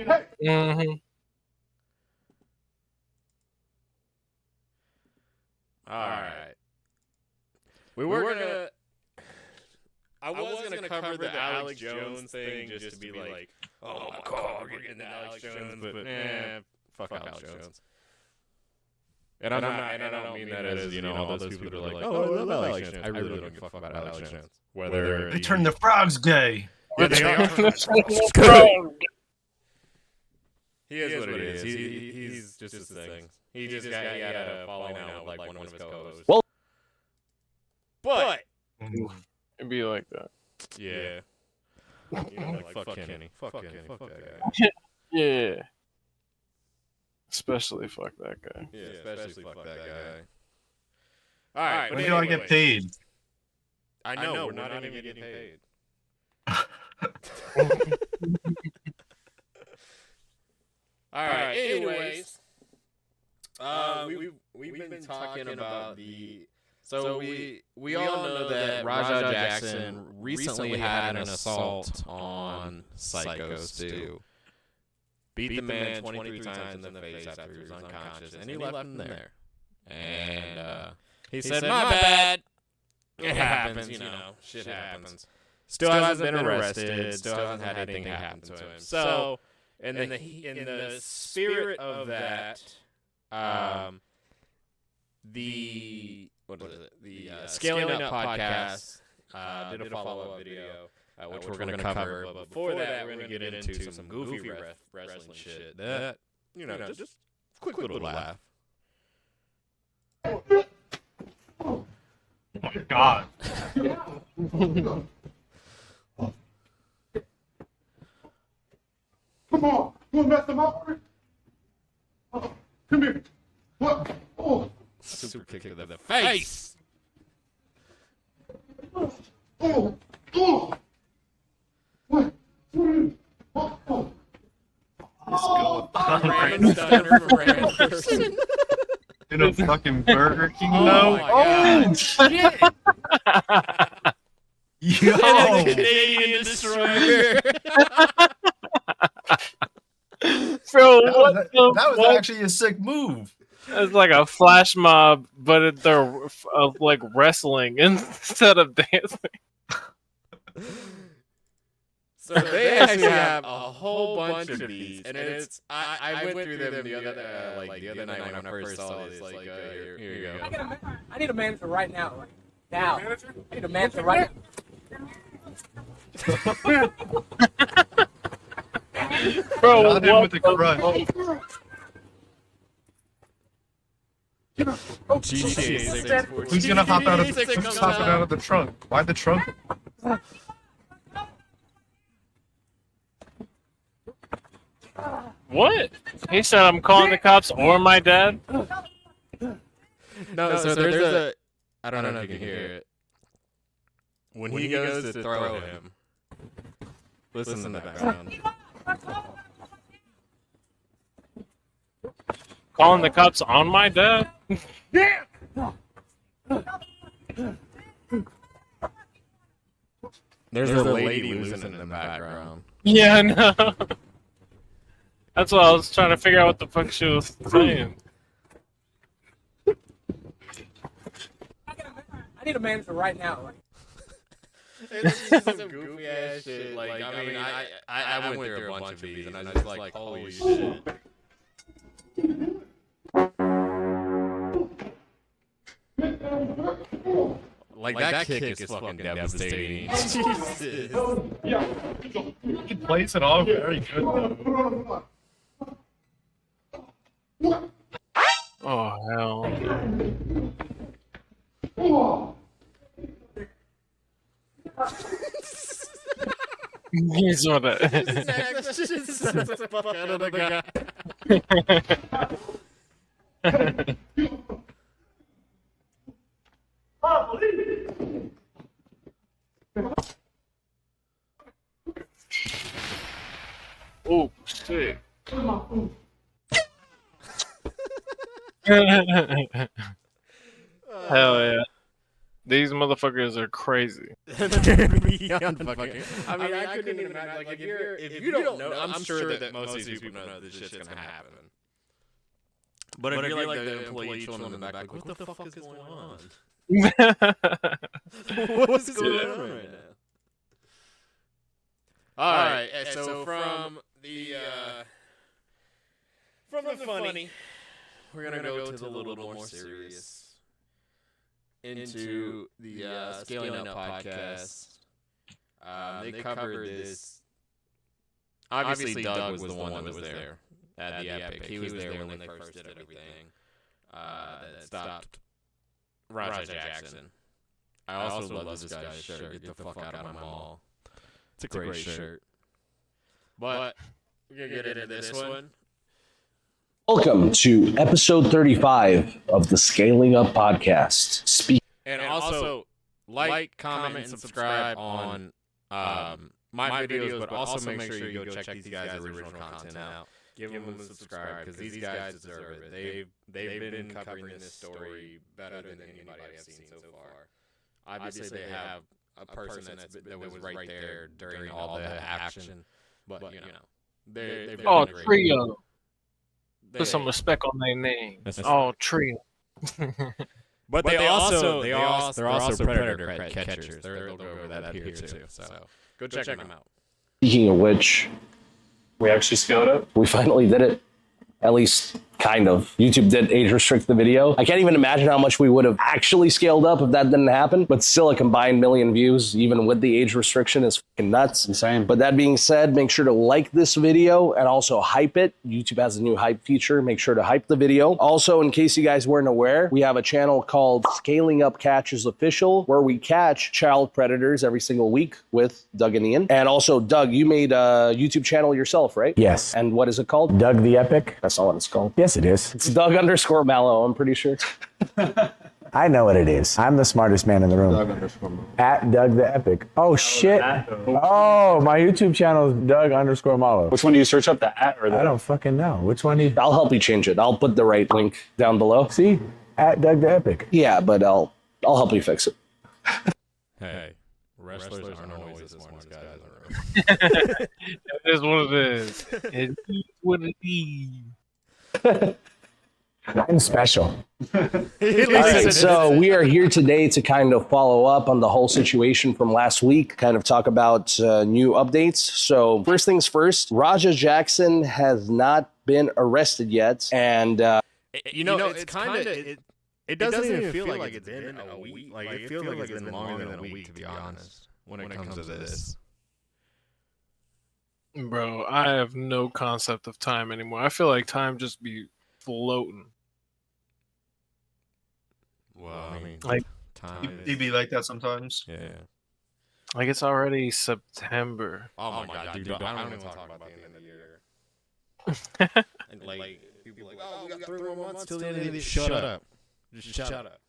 Mm-hmm. All right. We were gonna. I was gonna cover the Alex Jones thing just to be like, oh my god, we're getting the Alex Jones, but fuck Alex Jones. And I don't mean that as all those people that are like, oh, I love Alex Jones. I really don't give a fuck about Alex Jones. Whether They turned the frogs gay. Yeah, they are. He is what he is. He's just his thing. He had a falling out with like one of his co-hosts. Well, but it'd be like that. yeah, like fuck Kenny, fuck Kenny, fuck that guy. Yeah. Especially fuck that guy. Yeah, especially fuck that guy. All right, When do I get paid? I know we're not even getting paid. All right. Anyways, we've been talking about the. So we all know that Rajah Jackson recently had an assault on Psycho Stu. Beat the man 23 times in the face after he was unconscious, and he left him there. And he said, "My bad. It happens, shit happens." Still hasn't been arrested. Still hasn't had anything happen to him. So, in the spirit of that, the Scaling Up podcast did a follow-up video, which we're going to cover. But before that, we're going to get into some goofy wrestling shit. That just quick little laugh. Oh my god. Come on, you want to mess them up? Oh, come here. What? Oh. Super kick to the face. Oh. Oh. What? Oh. Oh. Random stunner from random person. In a fucking Burger King Oh though? my god. Shit. Yo! Canadian destroyer. Bro, That was actually a sick move. It's like a flash mob, but they're like wrestling instead of dancing. So they actually have a whole bunch of these, and it's I went through them the other night when I first saw this. Like, here you go. I need a manager right now. Now. I need a manager right now. Bro, Not him what with the crunch. Who's gonna hop out of the trunk? Why the trunk? What? He said I'm calling the cops or my dad? No, so there's a. I don't know if you can hear it. When he goes to throw him, listen to the background. Calling the cops on my dad? Yeah. There's a lady losing in the background. Yeah, I know. That's what I was trying to figure out what the fuck she was saying. I need a manager right now. It's just some goofy ass shit. Like, I mean, I went through a bunch of these, and I was like, holy shit. Like that kick is fucking devastating. Jesus. He plays it all very good. Oh, hell. He's what Out of the guy. Oh, shit. Hell yeah. These motherfuckers are crazy. Beyond fucking. I mean, I couldn't even imagine. Like, if you don't know, I'm sure that most of these people know this shit's gonna happen. But if you're like the employee chilling in the back, like, what the fuck is going on? What's going on right now? All right, so from the funny, we're gonna go to the little more serious, into the Scaling Up podcast. They covered this. Obviously, Doug was the one that was there at the Epic. He was there when they first did everything that stopped Raja Jackson. I also love this guy's shirt. Get the fuck out of my mall. It's a great shirt. But we're going to get into this one. Welcome to episode 35 of the Scaling Up podcast. And also, like, comment, and subscribe on my videos, but also make sure you go check these guys' original content out. Give them a subscribe, because these guys deserve it. They've been covering this story better than anybody I've seen so far. Obviously, they have a person that was right there during all the action, but you know, they've Oh, been great. Trio. Put some respect on their name. Oh, Trio. But they're also predator catchers. They'll go over that here too. So go check them out. Speaking of which, We actually scaled up. we finally did it. At least, kind of. YouTube did age restrict the video. I can't even imagine how much we would have actually scaled up if that didn't happen, but still a combined million views, even with the age restriction, is fucking nuts. Insane. But that being said, make sure to like this video and also hype it. YouTube has a new hype feature. Make sure to hype the video. Also, in case you guys weren't aware, we have a channel called Scaling Up Catches Official, where we catch child predators every single week with Doug and Ian. And also, Doug, you made a YouTube channel yourself, right? Yes. And what is it called? Doug the Epic? That's not what it's called. Yes, it is. It's Doug_Mallow, I'm pretty sure. I know what it is. I'm the smartest man in the room. At Doug the Epic. Oh, shit. Oh, my YouTube channel is Doug_Mallow. Which one do you search up, the at or the? I don't fucking know. Which one do you... I'll help you change it. I'll put the right link down below. See? At Doug the Epic. Yeah, but I'll help you fix it. Hey, wrestlers aren't always the smartest guys in the room. It is what it is. It is what it is. I'm special. All right, so we are here today to kind of follow up on the whole situation from last week, kind of talk about new updates. So first things first, Raja Jackson has not been arrested yet, and You know, it's kind of it doesn't even feel like it's been a week. Like it feels like it's been longer than a week, to be honest. When it comes to this, Bro, I have no concept of time anymore. I feel like time just be floating. well, I mean, Like- time. He be like that sometimes. Yeah. Like, it's already September. Oh my god, dude! I don't even talk about the end of the year. And like, people like, oh, we got 3 more months till the end of the year. Shut up. Just shut up.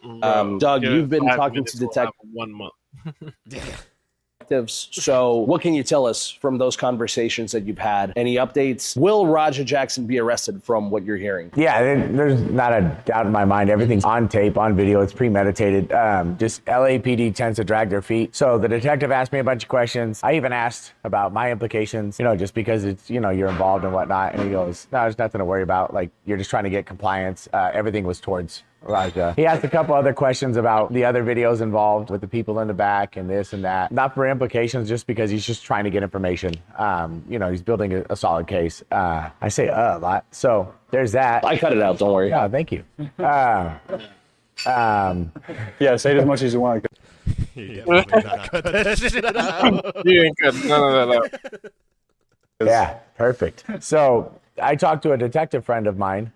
Bro, Doug, give you've it been 5 talking minutes, to we'll detectives. have 1 month. So what can you tell us from those conversations that you've had? Any updates? Will Raja Jackson be arrested from what you're hearing? Yeah, there's not a doubt in my mind. Everything's on tape, on video. It's premeditated. Just LAPD tends to drag their feet. So the detective asked me a bunch of questions. I even asked about my implications, just because it's, you're involved and whatnot. And he goes, no, there's nothing to worry about. Like, you're just trying to get compliance. Everything was towards Raja. He asked a couple other questions about the other videos involved with the people in the back and this and that. Not for implications, just because he's just trying to get information. He's building a solid case. I say a lot. So there's that. I cut it out, don't worry. Yeah, thank you. Yeah, say it as much as you want. You definitely not cut that shit out. You ain't cut none of that out. Yeah, perfect. So I talked to a detective friend of mine.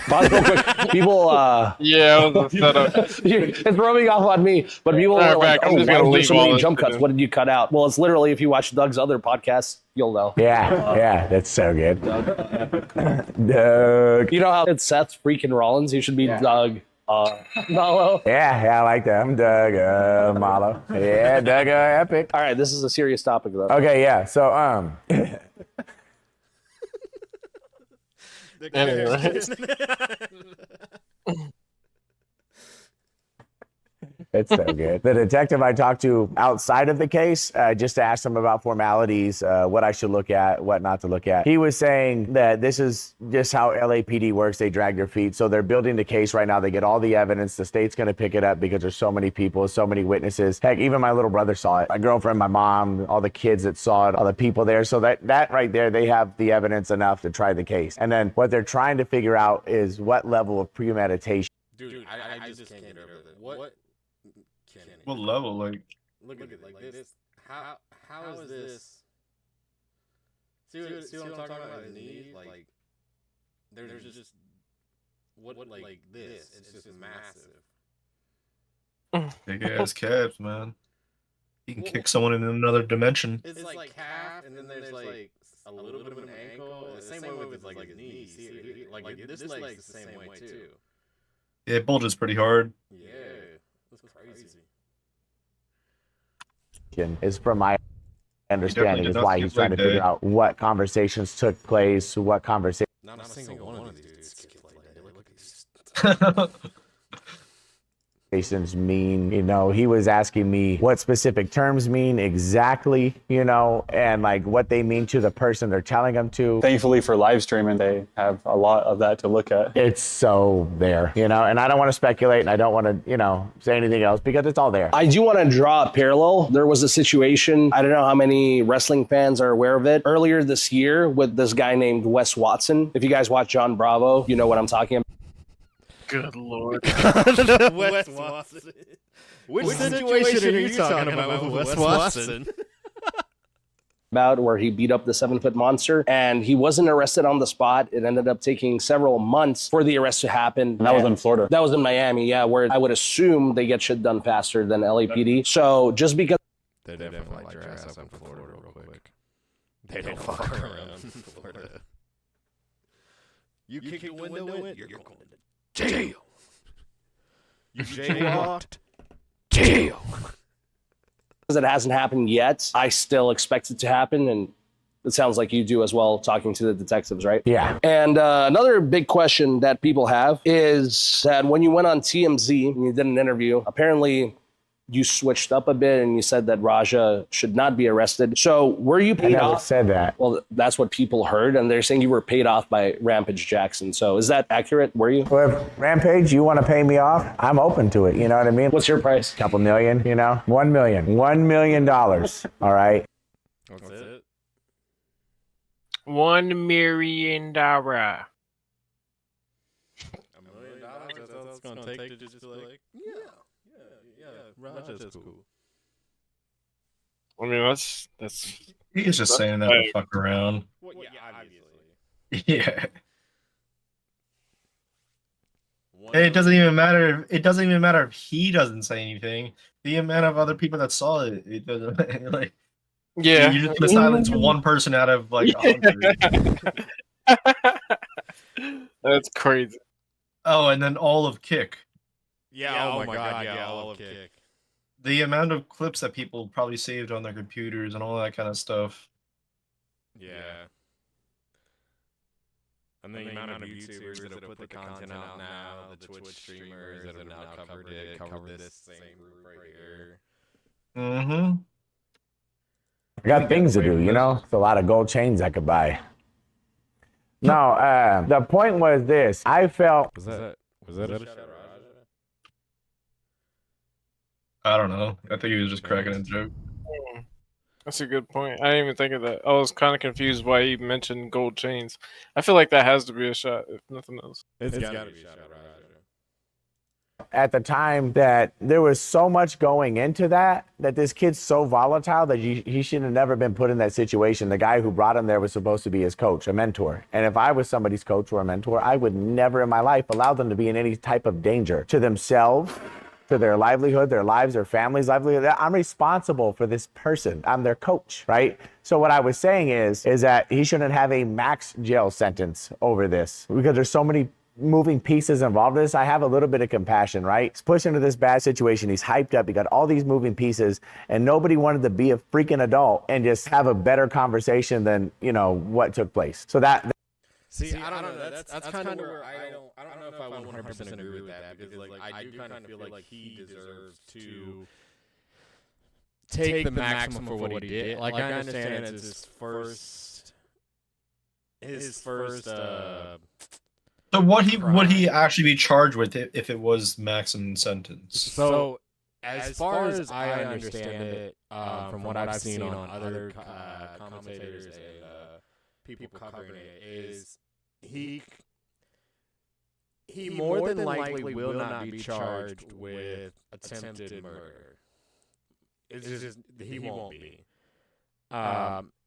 Pause real quick. People, Yeah, it was a setup. it's rubbing off on me, but people All right, are like, back. I'm oh, just why gonna was there leave so all many this jump in. cuts? What did you cut out? Well, it's literally, if you watch Doug's other podcasts, you'll know. Yeah, that's so good. Doug. You know how it's Seth freaking Rollins? You should be Doug Mallow. Yeah, I like that. I'm Doug Mallow. Yeah, Doug Epic. All right, this is a serious topic, though. Okay, yeah. So Anyway. It's so good. The detective I talked to outside of the case, just to ask him about formalities, what I should look at, what not to look at. He was saying that this is just how LAPD works. They drag their feet. So they're building the case right now. They get all the evidence. The state's going to pick it up because there's so many people, so many witnesses. Heck, even my little brother saw it. My girlfriend, my mom, all the kids that saw it, all the people there. So that right there, they have the evidence enough to try the case. And then what they're trying to figure out is what level of premeditation. Dude, I just can't get over that. What? What level? Like, Look at it like this. How is this? See what I'm talking about? His knees, like there's just what like this. It's just massive. big ass calves, man. He can kick someone in another dimension. It's like calf, and then there's like a little bit of an ankle. The same way with like his knees. See, like this leg's the same way too. Yeah, it bulges pretty hard. Yeah, that's crazy. Is from my understanding is does why keep he's trying to leg figure day. out what conversations took place, what conversations Not a single one of these dudes skip like that. Look at these. mean. You know, he was asking me what specific terms mean exactly, you know, and like what they mean to the person they're telling them to. Thankfully for live streaming, they have a lot of that to look at. It's so there, you know, and I don't want to speculate and I don't want to, you know, say anything else because it's all there. I do want to draw a parallel. There was a situation, I don't know how many wrestling fans are aware of it, earlier this year with this guy named Wes Watson. If you guys watch John Bravo, you know what I'm talking about. Good lord. Wes Watson. Which situation are you talking about with Wes Watson? Where he beat up the 7-foot monster and he wasn't arrested on the spot. It ended up taking several months for the arrest to happen. And that was in Florida. That was in Miami, yeah, where I would assume they get shit done faster than LAPD. So just because They definitely like your ass up in Florida real quick. They don't fuck around in Florida. You kick the window in, you're going to jail. You jaywalked, jail. it hasn't happened yet, I still expect it to happen, and it sounds like you do as well, talking to the detectives, right? Yeah. And another big question that people have is that when you went on TMZ and you did an interview, apparently you switched up a bit and you said that Raja should not be arrested. So were you I paid never off? said that. Well, that's what people heard, and they're saying you were paid off by Rampage Jackson. So is that accurate? Were you? Well, if Rampage, you want to pay me off? I'm open to it. You know what I mean? What's your price? Couple million, you know? $1 million. $1 million. All right. That's it. $1 million. $1 million. That's all it's gonna take to just be like, yeah, Raja's cool. I mean, that's He's just saying that to fuck around. Well, yeah, obviously. Yeah. It doesn't even matter. It doesn't even matter if he doesn't say anything. The amount of other people that saw it, it doesn't like. yeah. You're just gonna silence one person out of like 100. That's crazy. Oh, and then all of Kick. Yeah, oh my god, yeah, all of Kick. The amount of clips that people probably saved on their computers and all that kind of stuff. Yeah. And the amount of YouTubers that have put the content out now, the Twitch streamers that have now covered this same group right here. Mm-hmm. I got things to do, you know? It's a lot of gold chains I could buy. No, the point was this. I felt Was that a shout? I don't know. I think he was just cracking a joke. That's a good point. I didn't even think of that. I was kind of confused why he mentioned gold chains. I feel like that has to be a shot, if nothing else. It's gotta be a shout out. at the time that there was so much going into that this kid's so volatile that he should have never been put in that situation. The guy who brought him there was supposed to be his coach, a mentor. And if I was somebody's coach or a mentor, I would never in my life allow them to be in any type of danger to themselves, to their livelihood, their lives, their family's livelihood. I'm responsible for this person. I'm their coach, right? So what I was saying is that he shouldn't have a max jail sentence over this because there's so many moving pieces involved in this. I have a little bit of compassion, right? He's pushed into this bad situation. He's hyped up. He got all these moving pieces and nobody wanted to be a freaking adult and just have a better conversation than, you know, what took place. So that See, I don't know. That's kind of where I don't know if I 100% agree with that because like I do kind of feel like he deserves to take the maximum for what he did. Like I understand it's his first. So what would he actually be charged with if it was maximum sentence? So as far as I understand it, from what I've seen on other commentators and people covering it, is he more than likely will not be charged with attempted murder. It's just he won't be.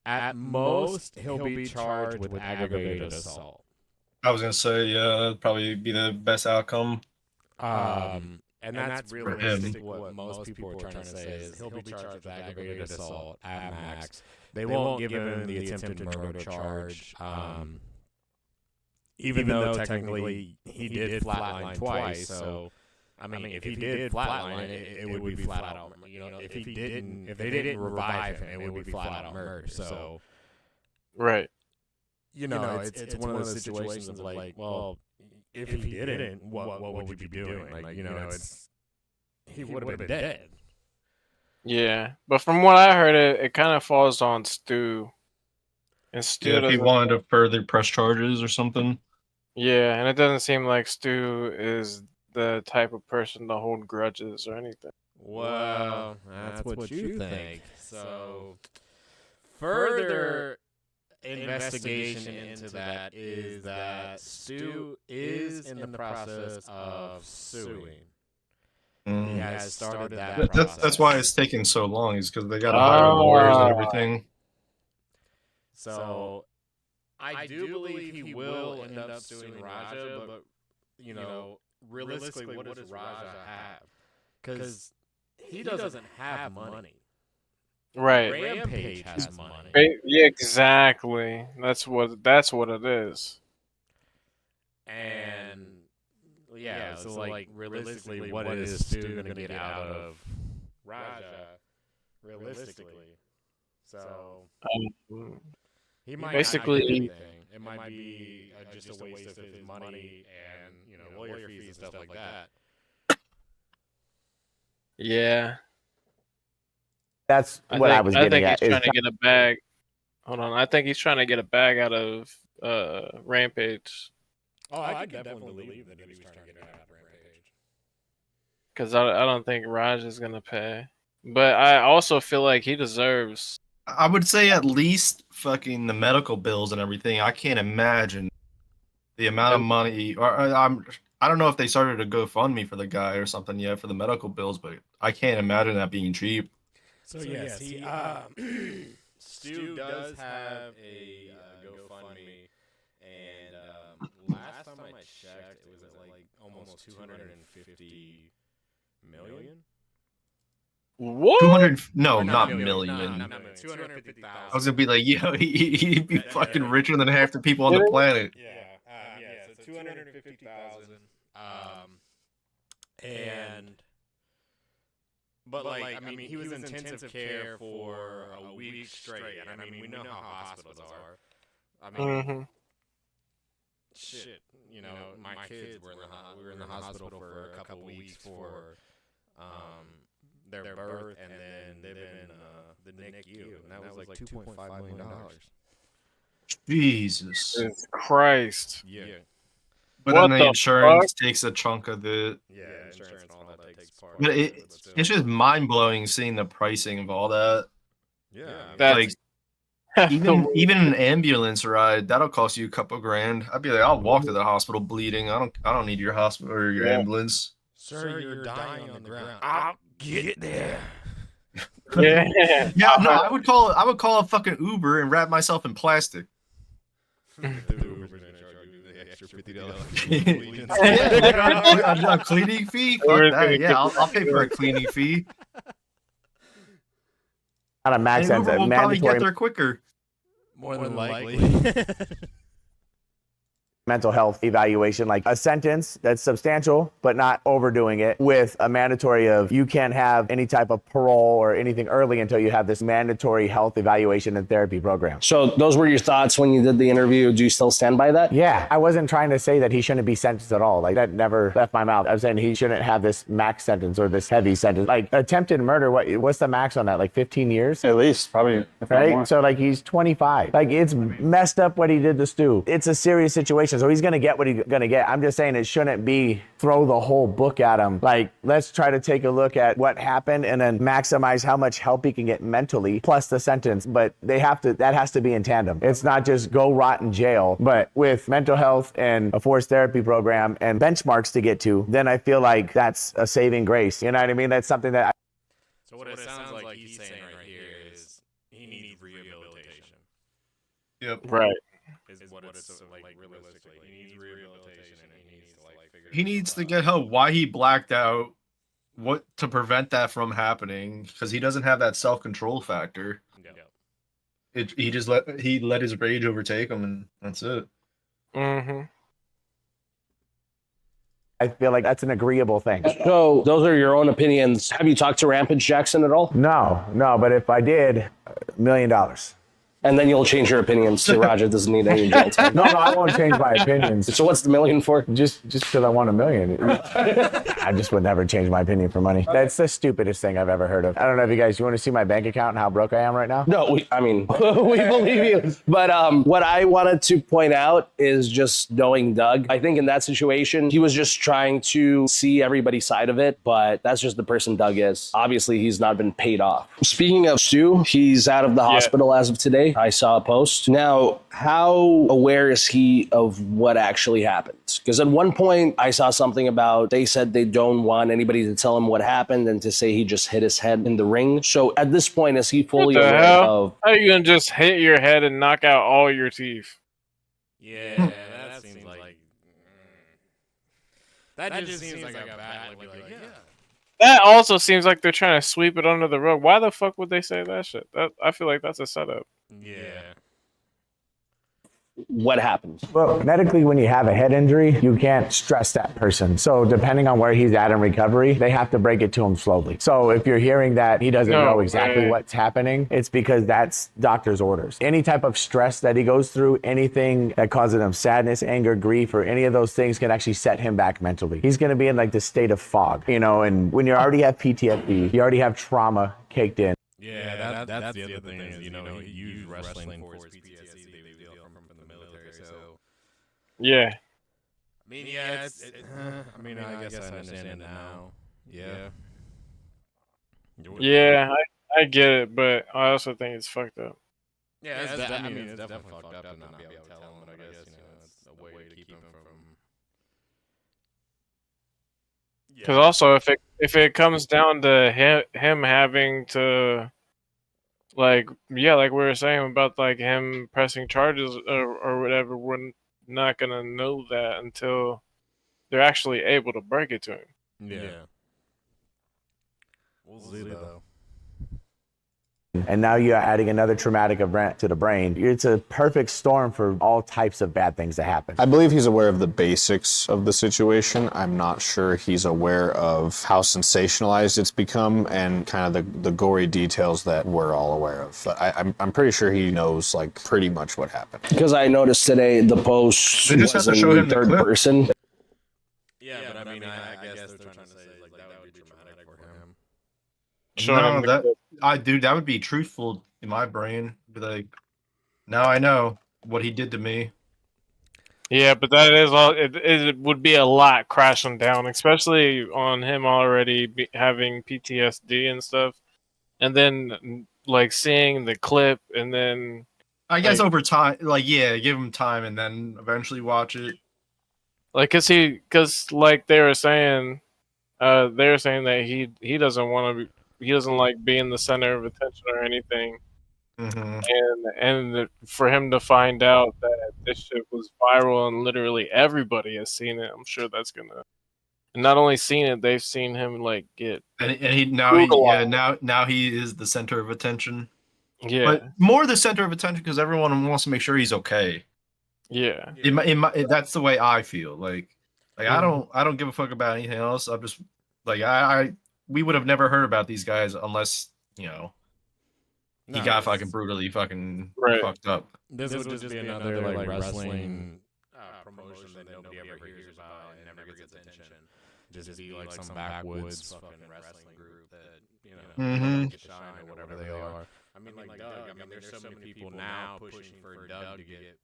At most, he'll be charged with aggravated assault. I was gonna say, yeah, that'd probably be the best outcome. And that's realistic. What most people are trying to say is he'll be charged with aggravated assault at max. They won't give him the attempted murder charge. Even though technically he did flatline twice, so I mean, if he did flatline, it would be flat out. You know, if they didn't revive him, it would be flat out murder. So, Right. you know, it's one of those situations of like, well, if he didn't, what would you be doing? Like, you know, he would have been dead. Yeah, but from what I heard, it kind of falls on Stu. And Stu Yeah, if he doesn't- wanted to further press charges or something. Yeah, and it doesn't seem like Stu is the type of person to hold grudges or anything. Well, that's what you think. So, further investigation into that is that Stu is in the process of suing. He has started that process. That's why it's taking so long. Is because they got to hire lawyers and everything. So, I do believe he will end up suing Raja, but you know, realistically, what does Raja have? Because he doesn't have money. Right. Rampage has money. Yeah, exactly. That's what it is. And yeah, so like realistically, what is Stu gonna get out of Raja? Realistically, so he might basically not get anything. It might be just a waste of his money and lawyer fees and stuff like that. Yeah. That's what I was I getting think at. he's trying to get a bag. Hold on, I think he's trying to get a bag out of Rampage. Oh, I could definitely believe that he was trying to get out of Rampage. Because I don't think Raj is gonna pay, but I also feel like he deserves. I would say at least fucking the medical bills and everything. I can't imagine the amount of money. I don't know if they started a GoFundMe for the guy or something yet for the medical bills, but I can't imagine that being cheap. So yes, Stu does have a GoFundMe, and last time I checked, it was at like almost 250 million. What? 200? No, not million. million. Not million. 250,000. I was gonna be like, yo, he'd be fucking richer than half the people on the planet. So 250,000. But like, I mean, he was in intensive care for a week straight, and I mean, we know how hospitals are. I mean, shit, my kids were in the hospital for a couple weeks for their birth, and then they've been the NICU, and that was like $2.5 million. Jesus. Jesus Christ. Yeah. But What then the the insurance takes a chunk of the. Yeah, insurance and all that takes part. But it's just mind blowing seeing the pricing of all that. Yeah, That's Like even an ambulance ride that'll cost you a couple grand. I'd be like, I'll walk to the hospital bleeding. I don't need your hospital or your ambulance. Sir, you're dying on the ground. I'll get there. yeah. Yeah, no, I would call a fucking Uber and wrap myself in plastic. A cleaning fee? Fuck that. Yeah, I'll pay for a cleaning fee. Not a max And ends Uber a will probably get mandatory. there quicker. More than likely. mental health evaluation, like a sentence that's substantial but not overdoing it, with a mandatory of you can't have any type of parole or anything early until you have this mandatory health evaluation and therapy program. So those were your thoughts when you did the interview. Do you still stand by that? Yeah, I wasn't trying to say that he shouldn't be sentenced at all. Like, that never left my mouth. I'm saying he shouldn't have this max sentence or this heavy sentence. Like, attempted murder, what's the max on that? Like 15 years? At least, probably. If not more. Right? So like he's 25. Like, it's messed up what he did to Stu. It's a serious situation. So he's going to get what he's going to get. I'm just saying it shouldn't be throw the whole book at him. Like, let's try to take a look at what happened and then maximize how much help he can get mentally plus the sentence. But that has to be in tandem. It's not just go rot in jail, but with mental health and a forced therapy program and benchmarks to get to, then I feel like that's a saving grace. You know what I mean? That's something that So what it sounds like he's saying right here is he needs rehabilitation. Yep. Right. Is what it's like realistically. He needs rehabilitation and he needs to like figure. He needs to get help. Why he blacked out? What to prevent that from happening? Because he doesn't have that self-control factor. He let his rage overtake him, and that's it. Mm-hmm. I feel like that's an agreeable thing. So those are your own opinions. Have you talked to Rampage Jackson at all? No, but if I did, $1 million. And then you'll change your opinions to Roger doesn't need any jail time. No, I won't change my opinions. So what's the $1 million for? Just because I want $1 million. I just would never change my opinion for money. That's the stupidest thing I've ever heard of. I don't know if you want to see my bank account and how broke I am right now? No, we believe you. But what I wanted to point out is just knowing Doug. I think in that situation, he was just trying to see everybody's side of it, but that's just the person Doug is. Obviously, he's not been paid off. Speaking of Stu, he's out of the hospital as of today. I saw a post. Now, how aware is he of what actually happened? Because at one point, I saw something about they said they don't want anybody to tell him what happened and to say he just hit his head in the ring. So at this point, is he fully aware of... How are you going to just hit your head and knock out all your teeth? Yeah, that seems like... That just seems like a bad... yeah. That also seems like they're trying to sweep it under the rug. Why the fuck would they say that shit? I feel like that's a setup. Yeah. What happened? Well, medically, when you have a head injury, you can't stress that person. So depending on where he's at in recovery, they have to break it to him slowly. So if you're hearing that he doesn't know exactly what's happening, it's because that's doctor's orders. Any type of stress that he goes through, anything that causes him sadness, anger, grief, or any of those things can actually set him back mentally. He's going to be in like this state of fog, and when you already have PTSD, you already have trauma caked in. Yeah, that's the other thing is, he used wrestling for his PTSD they feel from the military, so... Yeah. I mean, yeah, I guess I understand it now. Yeah. Yeah, I get it, but I also think it's fucked up. Yeah, it's definitely fucked up to not be able to tell him, but I guess, it's a way to keep him from... Because also, if it comes down to him having to, like we were saying about like him pressing charges or whatever, we're not gonna know that until they're actually able to break it to him. Yeah. We'll see though. And now you're adding another traumatic event to the brain. It's a perfect storm for all types of bad things to happen. I believe he's aware of the basics of the situation. I'm not sure he's aware of how sensationalized it's become and kind of the gory details that we're all aware of. But I'm pretty sure he knows like pretty much what happened. Because I noticed today the post They just was have to show in him the third clip. person. Yeah, but I mean, I guess they're trying to say like that would be traumatic for him. That would be truthful in my brain. Be like, now I know what he did to me. Yeah, but that is all. It would be a lot crashing down, especially on him already having PTSD and stuff, and then like seeing the clip, and then I guess over time, give him time, and then eventually watch it. like, cause like they were saying that he doesn't want to be. He doesn't like being the center of attention or anything. Mm-hmm. And for him to find out that this shit was viral and literally everybody has seen it, I'm sure that's gonna. And not only seen it, they've seen him like get. Now he is the center of attention. Yeah, but more the center of attention because everyone wants to make sure he's okay. Yeah. That's the way I feel. Like I don't give a fuck about anything else. I'm just like we would have never heard about these guys unless he got fucking brutally fucking fucked up. This would just be another like wrestling promotion that nobody ever hears about and never gets attention. Just be like some backwoods fucking wrestling group that get shine or whatever they are. I mean, like Doug. I mean, there's so many people now pushing for Doug to get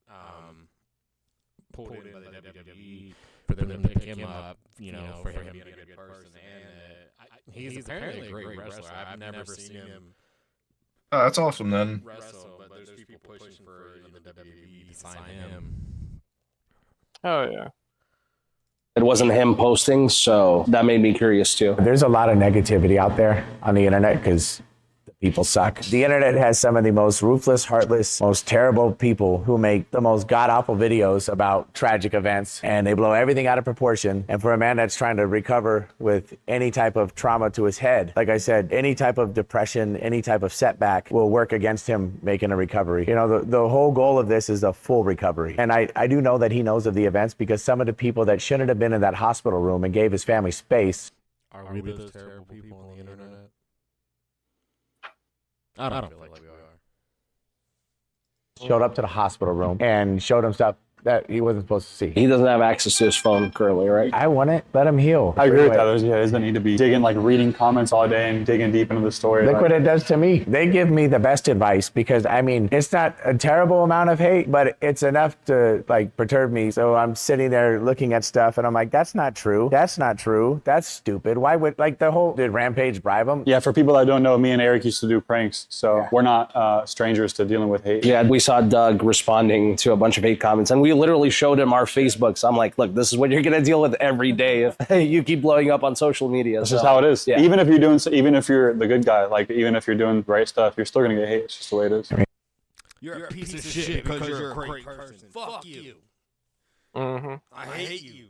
pulled in by the WWE for them to pick him up. For him being a good person, and he's apparently a great wrestler. I've never seen him. Oh, that's awesome then. Wrestle, but there's people pushing for the WWE to sign him. Oh yeah. It wasn't him posting, so that made me curious too. There's a lot of negativity out there on the internet because people suck. The internet has some of the most ruthless, heartless, most terrible people who make the most god-awful videos about tragic events, and they blow everything out of proportion. And for a man that's trying to recover with any type of trauma to his head, like I said, any type of depression, any type of setback will work against him making a recovery. The whole goal of this is a full recovery. And I do know that he knows of the events because some of the people that shouldn't have been in that hospital room and gave his family space. Are we those terrible people on the internet? I don't feel like we are. Showed up to the hospital room and showed him stuff that he wasn't supposed to see. He doesn't have access to his phone currently, right? I wouldn't let him heal. I agree with that. There's no need to be reading comments all day and digging deep into the story. Look what it does to me. They give me the best advice because, I mean, it's not a terrible amount of hate, but it's enough to, perturb me. So I'm sitting there looking at stuff, and I'm like, that's not true. That's not true. That's stupid. Why would, did Rampage bribe him? Yeah, for people that don't know, me and Eric used to do pranks, so we're not strangers to dealing with hate. Yeah, we saw Doug responding to a bunch of hate comments, and we literally showed him our Facebooks. I'm like, look, this is what you're gonna deal with every day if you keep blowing up on social media. That's just how it is. Yeah. Even if you're the good guy, even if you're doing the right stuff, you're still gonna get hate. It's just the way it is. You're a piece of shit because you're a great person. Fuck you. Mm-hmm. I hate you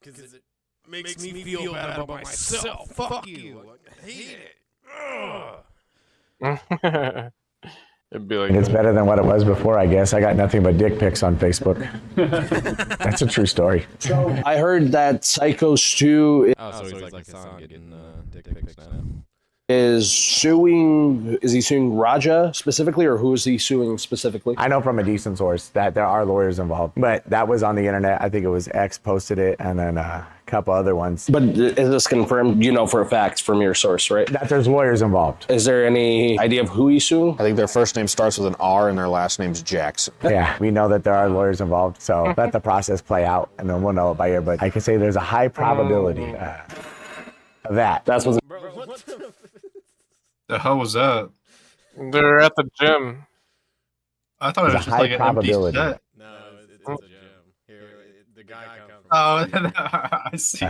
because it makes me feel bad about myself. Fuck you. I hate it. It'd be like it's better than what it was before, I guess. I got nothing but dick pics on Facebook. That's a true story. So I heard that Psycho Stu so he's like son getting dick pics now. is he suing Raja specifically, or who is he suing specifically? I know from a decent source that there are lawyers involved, but that was on the internet. I think it was X posted it, and then a couple other ones. But is this confirmed, for a fact from your source, right? That there's lawyers involved. Is there any idea of who he's suing? I think their first name starts with an R and their last name's Jackson. Yeah, we know that there are lawyers involved, so let the process play out, and then we'll know it by ear. But I can say there's a high probability of that. That's what's... The hell was that? They're at the gym. I thought it was just high like an empty probability. set. No, it's a gym. Here, the guy comes. Oh, I see.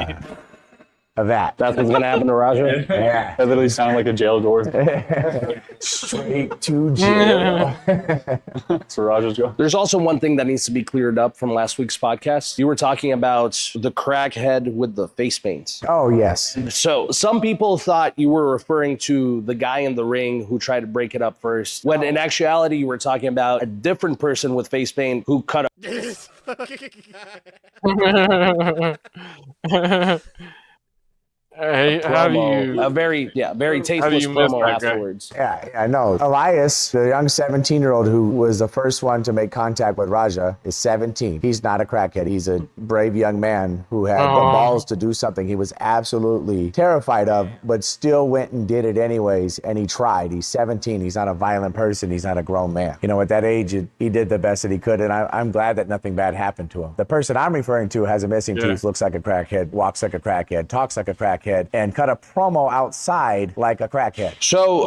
Of that. That's what's gonna happen to Raja? Yeah. That literally sounded like a jail door. Straight to jail. That's where Raja's going. There's also one thing that needs to be cleared up from last week's podcast. You were talking about the crackhead with the face paint. Oh, yes. So some people thought you were referring to the guy in the ring who tried to break it up first, when in actuality you were talking about a different person with face paint who cut up. Hey, how do you? A very tasteless promo afterwards. Yeah, I know. Elias, the young 17-year-old who was the first one to make contact with Raja, is 17. He's not a crackhead. He's a brave young man who had the balls to do something he was absolutely terrified of, but still went and did it anyways, and he tried. He's 17. He's not a violent person. He's not a grown man. At that age, he did the best that he could, and I'm glad that nothing bad happened to him. The person I'm referring to has a missing tooth, looks like a crackhead, walks like a crackhead, talks like a crackhead, and cut a promo outside like a crackhead. So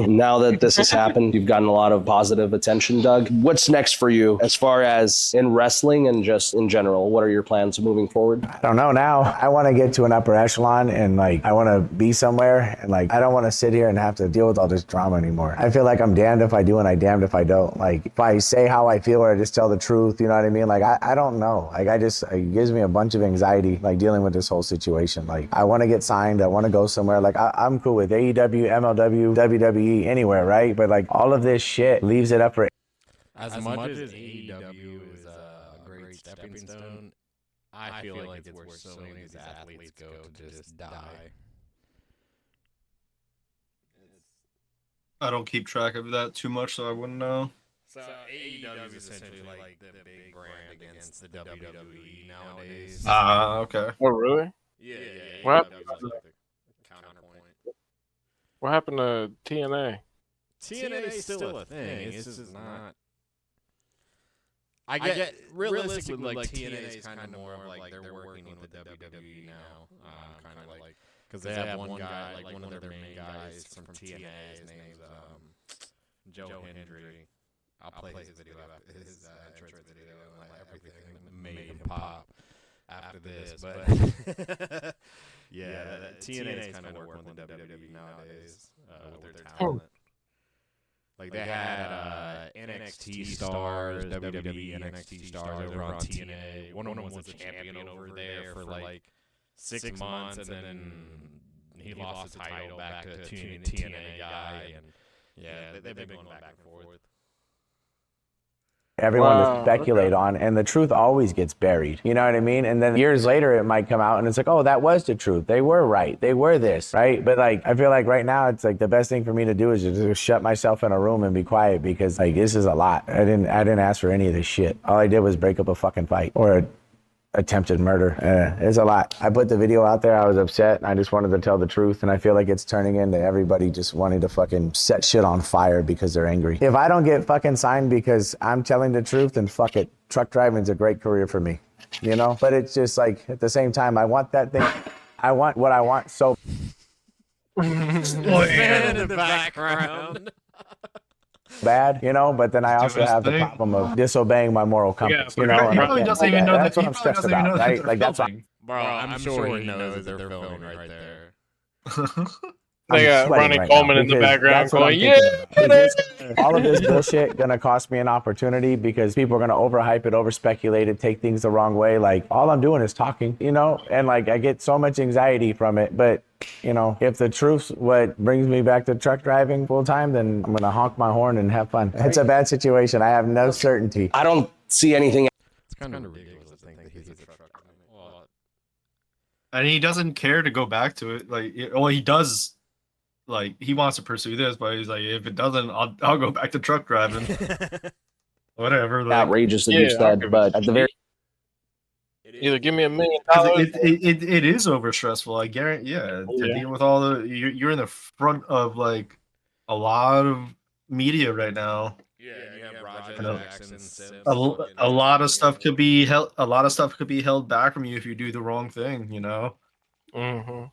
now that this has happened, you've gotten a lot of positive attention, Doug. What's next for you as far as in wrestling and just in general? What are your plans moving forward? I don't know now. I want to get to an upper echelon, and I want to be somewhere, and I don't want to sit here and have to deal with all this drama anymore. I feel like I'm damned if I do and I'm damned if I don't. If I say how I feel or I just tell the truth, you know what I mean? I don't know. It gives me a bunch of anxiety dealing with this whole situation. I want to get signed. I want to go somewhere. I'm cool with AEW, MLW, WWE, anywhere, right? But all of this shit leaves it up for. As much as AEW is a great stepping stone. I feel like it's where so many of these athletes go to just die. I don't keep track of that too much, so I wouldn't know. So AEW is essentially like the big brand against the WWE nowadays. Okay. Oh, really? Yeah. What AEW is like the counterpoint. What happened to TNA? TNA is still a thing. It's just not. I get realistically like TNA is kind of more of like they're working with the WWE now, kind of like because they have one guy, like one of their main guys from TNA. His name's Joe Hendry. I'll play his video after his entrance video and like everything made him pop after this. But yeah, TNA is kind of working with the WWE nowadays with their talent. Like they had NXT stars, WWE NXT stars over on TNA. One of them was a champion over there for like 6 months, and then he lost the title back to a TNA guy. And yeah, they've been going back and forth. Everyone Wow. to speculate on, and the truth always gets buried. You know what I mean? And then years later, it might come out, and it's like, oh, that was the truth. They were right. They were this, right? But like, I feel like right now, it's like the best thing for me to do is just shut myself in a room and be quiet because like this is a lot. I didn't ask for any of this shit. All I did was break up a fucking fight or attempted murder. It's a lot. I put the video out there. I was upset. I just wanted to tell the truth, and I feel like it's turning into everybody just wanting to fucking set shit on fire because they're angry. If I don't get fucking signed because I'm telling the truth, then fuck it. Truck driving's a great career for me, you know? But it's just like, at the same time, I want that thing. I want what I want so Man in the background. bad, you know, but then I also have the problem of disobeying my moral compass, Yeah, you know? He and probably I doesn't can't- even know that's that. what He I'm probably stressed doesn't even know about, that right? they're Like that's filming. Bro, I'm sure he knows that they're filming right there. They got sweating Ronnie right Coleman now in the because background that's what I'm going, thinking yeah. about. All of this bullshit gonna cost me an opportunity because people are gonna overhype it, overspeculate it, take things the wrong way. Like all I'm doing is talking, you know, and like I get so much anxiety from it. But you know, if the truth's what brings me back to truck driving full time, then I'm gonna honk my horn and have fun. It's a bad situation. I have no certainty. I don't see anything. It's kind of ridiculous to think that he's a truck driver. Well, And he doesn't care to go back to it. Like, well, he does. Like, he wants to pursue this, but he's like, if it doesn't, I'll go back to truck driving. Whatever. Like, Outrageous that you Yeah, said, but at the very Either give me $1 million. 'cause it is over stressful. I guarantee. Yeah, to Yeah. deal with all the you're in the front of like a lot of media right now. yeah, you have Raja know. Jackson, Sims, A lot of stuff could be held. A lot of stuff could be held back from you if you do the wrong thing. You know. Mm-hmm.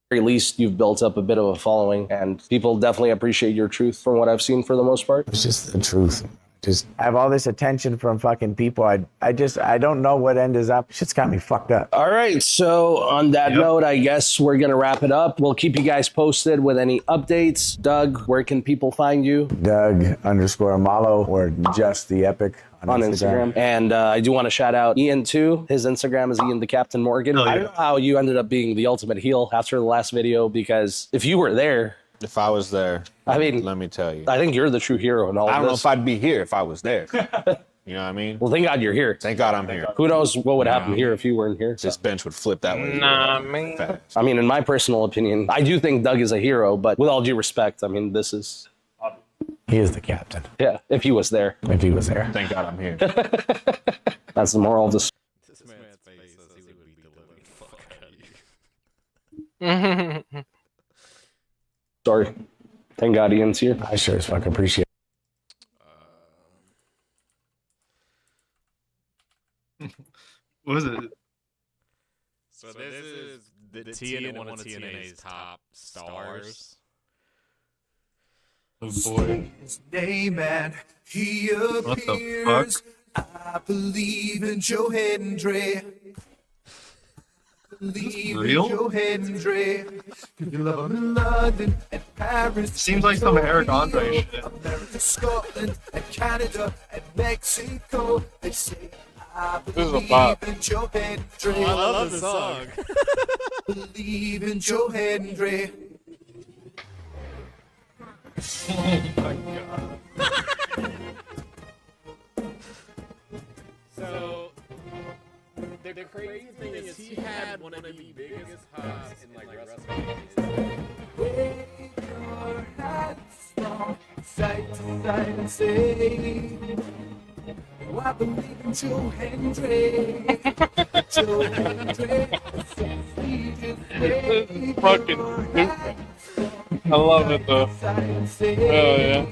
very least, you've built up a bit of a following, and people definitely appreciate your truth from what I've seen for the most part. It's just the truth. Just I have all this attention from fucking people. I don't know what end is up. Shit's got me fucked up. All right, so on that note, I guess we're going to wrap it up. We'll keep you guys posted with any updates. Doug, where can people find you? Doug_Malo or just the Epic On Instagram. And I do want to shout out Ian too. His Instagram is Ian the Captain Morgan. Oh, yeah. I don't know how you ended up being the ultimate heel after the last video, because if you were there, If I was there, I mean, let me tell you. I think you're the true hero in all I of don't know this. if I'd be here if I was there. You know what I mean? Well, thank God you're here. Thank God I'm here. Who knows what would happen here if you weren't here? This bench would flip that way. Nah, man. Facts. I mean, in my personal opinion, I do think Doug is a hero, but with all due respect, I mean, this is, He is the captain. yeah, if he was there. If he was there. Thank God I'm here. That's the moral of this. This man's face says he would beat the living fuck out of you. Sorry. Thank God Ian's here. I sure as fuck appreciate What is it? So this is the TNA, one of TNA's top stars. Oh boy. Name and he What the appears. I believe in Joe Hendry. Believe Real? in Joe Hendry. You love him in London and Paris. Seems like some Eric Andre shit. America, Scotland, and Canada, and Mexico. They say I This is a believe bop. in Joe Hendry. Oh, I love this song. Believe in Joe Hendry. So the crazy thing is he had one of the biggest hots in like wrestling. Wave your hands from side to side and say, oh, I believe in Joe Hendry. Joe Hendry. Fucking stupid. I love it though. Hell yeah.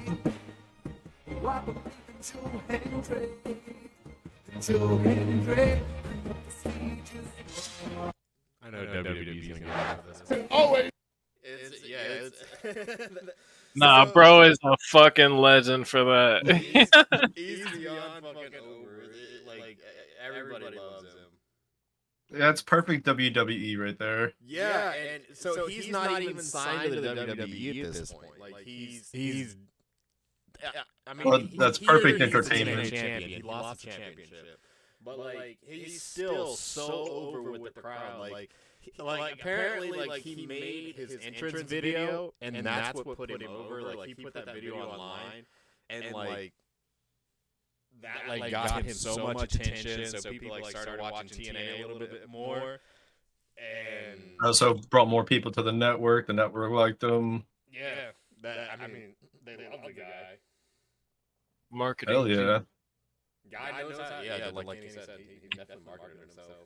I know WWE's gonna get out of this. Always. It's Nah, bro is a fucking legend for that. he's beyond fucking over. Like everybody loves him. That's perfect WWE right there. Yeah, and so he's not even signed to the WWE at this point. Like he's. I mean, Well, that's perfect entertainment. Champion. He lost the championship, but like he's still so over with the crowd. Like apparently, like he made his entrance video, and that's what put him over. Like he put that video online, and like that like got him so much attention. So people like started watching TNA a little bit more, and Also brought more people to the network. The network liked them. yeah, I mean they love the guy. Marketing. Hell yeah. Guy knows how. Yeah, like Kenny said, he definitely marketed himself.